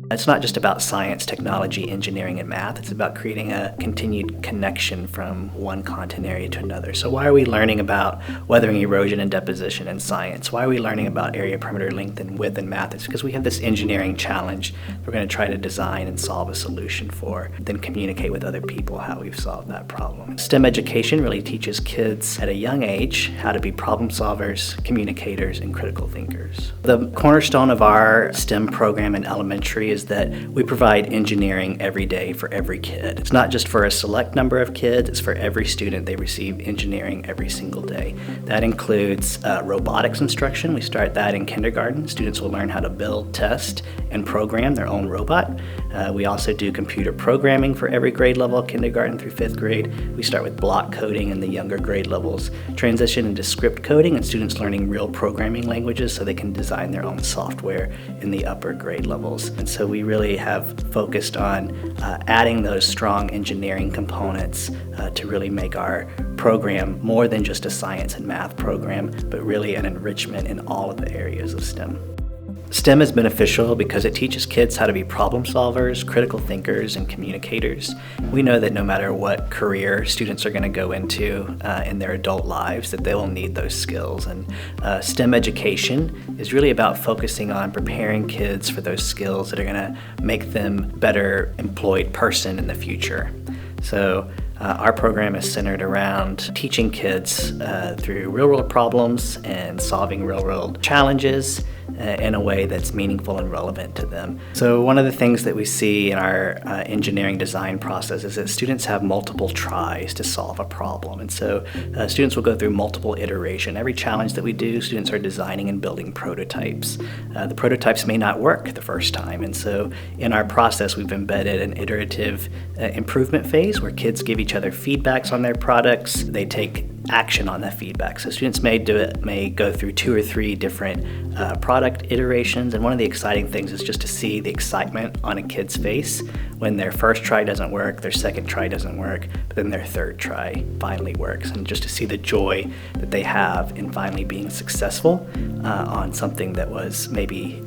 It's not just about science, technology, engineering, and math. It's about creating a continued connection from one content area to another. So why are we learning about weathering, erosion, and deposition in science? Why are we learning about area, perimeter, length, and width in math? It's because we have this engineering challenge we're going to try to design and solve a solution for, then communicate with other people how we've solved that problem. STEM education really teaches kids at a young age how to be problem solvers, communicators, and critical thinkers. The cornerstone of our STEM program in elementary is that we provide engineering every day for every kid. It's not just for a select number of kids, it's for every student. They receive engineering every single day. That includes robotics instruction. We start that in kindergarten. Students will learn how to build, test, and program their own robot. We also do computer programming for every grade level, kindergarten through 5th grade. We start with block coding in the younger grade levels, transition into script coding, and students learning real programming languages so they can design their own software in the upper grade levels. And so we really have focused on adding those strong engineering components to really make our program more than just a science and math program, but really an enrichment in all of the areas of STEM. STEM is beneficial because it teaches kids how to be problem solvers, critical thinkers, and communicators. We know that no matter what career students are going to go into in their adult lives, that they will need those skills. And STEM education is really about focusing on preparing kids for those skills that are going to make them a better employed person in the future. So our program is centered around teaching kids through real-world problems and solving real-world challenges in a way that's meaningful and relevant to them. So one of the things that we see in our engineering design process is that students have multiple tries to solve a problem. And so students will go through multiple iteration. Every challenge that we do, students are designing and building prototypes. The prototypes may not work the first time. And so in our process, we've embedded an iterative improvement phase where kids give each other feedbacks on their products. They take action on that feedback. So students may go through 2 or 3 different product iterations, and one of the exciting things is just to see the excitement on a kid's face when their first try doesn't work, their second try doesn't work, but then their third try finally works, and just to see the joy that they have in finally being successful on something that was maybe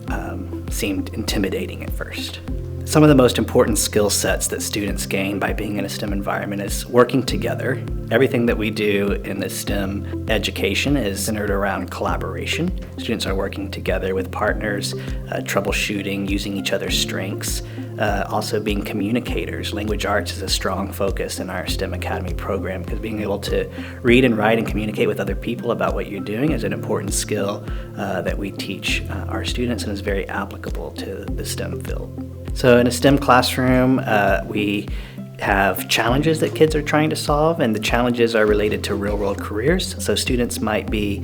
seemed intimidating at first. Some of the most important skill sets that students gain by being in a STEM environment is working together. Everything that we do in the STEM education is centered around collaboration. Students are working together with partners, troubleshooting, using each other's strengths, also being communicators. Language arts is a strong focus in our STEM Academy program because being able to read and write and communicate with other people about what you're doing is an important skill that we teach our students and is very applicable to the STEM field. So in a STEM classroom, we have challenges that kids are trying to solve, and the challenges are related to real-world careers. So students might be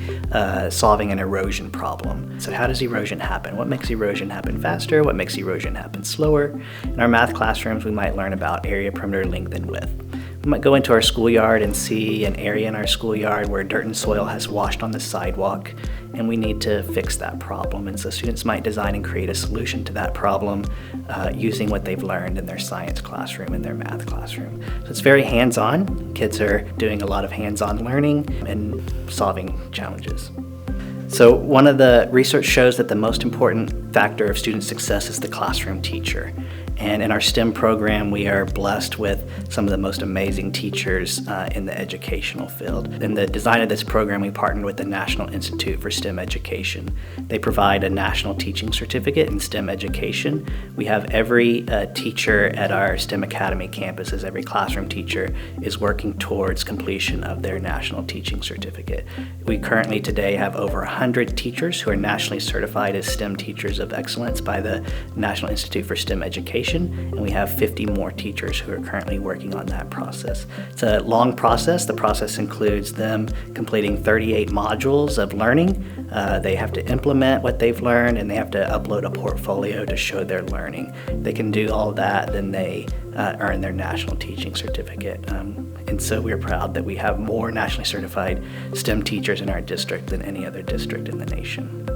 solving an erosion problem. So how does erosion happen? What makes erosion happen faster? What makes erosion happen slower? In our math classrooms, we might learn about area, perimeter, length, and width. We might go into our schoolyard and see an area in our schoolyard where dirt and soil has washed on the sidewalk, and we need to fix that problem. And so students might design and create a solution to that problem using what they've learned in their science classroom and their math classroom. So it's very hands-on. Kids are doing a lot of hands-on learning and solving challenges. So one of the research shows that the most important factor of student success is the classroom teacher. And in our STEM program, we are blessed with some of the most amazing teachers in the educational field. In the design of this program, we partnered with the National Institute for STEM Education. They provide a national teaching certificate in STEM education. We have every teacher at our STEM Academy campuses, every classroom teacher is working towards completion of their national teaching certificate. We currently today have over 100 teachers who are nationally certified as STEM Teachers of Excellence by the National Institute for STEM Education. And we have 50 more teachers who are currently working on that process. It's a long process. The process includes them completing 38 modules of learning. They have to implement what they've learned, and they have to upload a portfolio to show their learning. They can do all of that, then they earn their national teaching certificate. And so we're proud that we have more nationally certified STEM teachers in our district than any other district in the nation.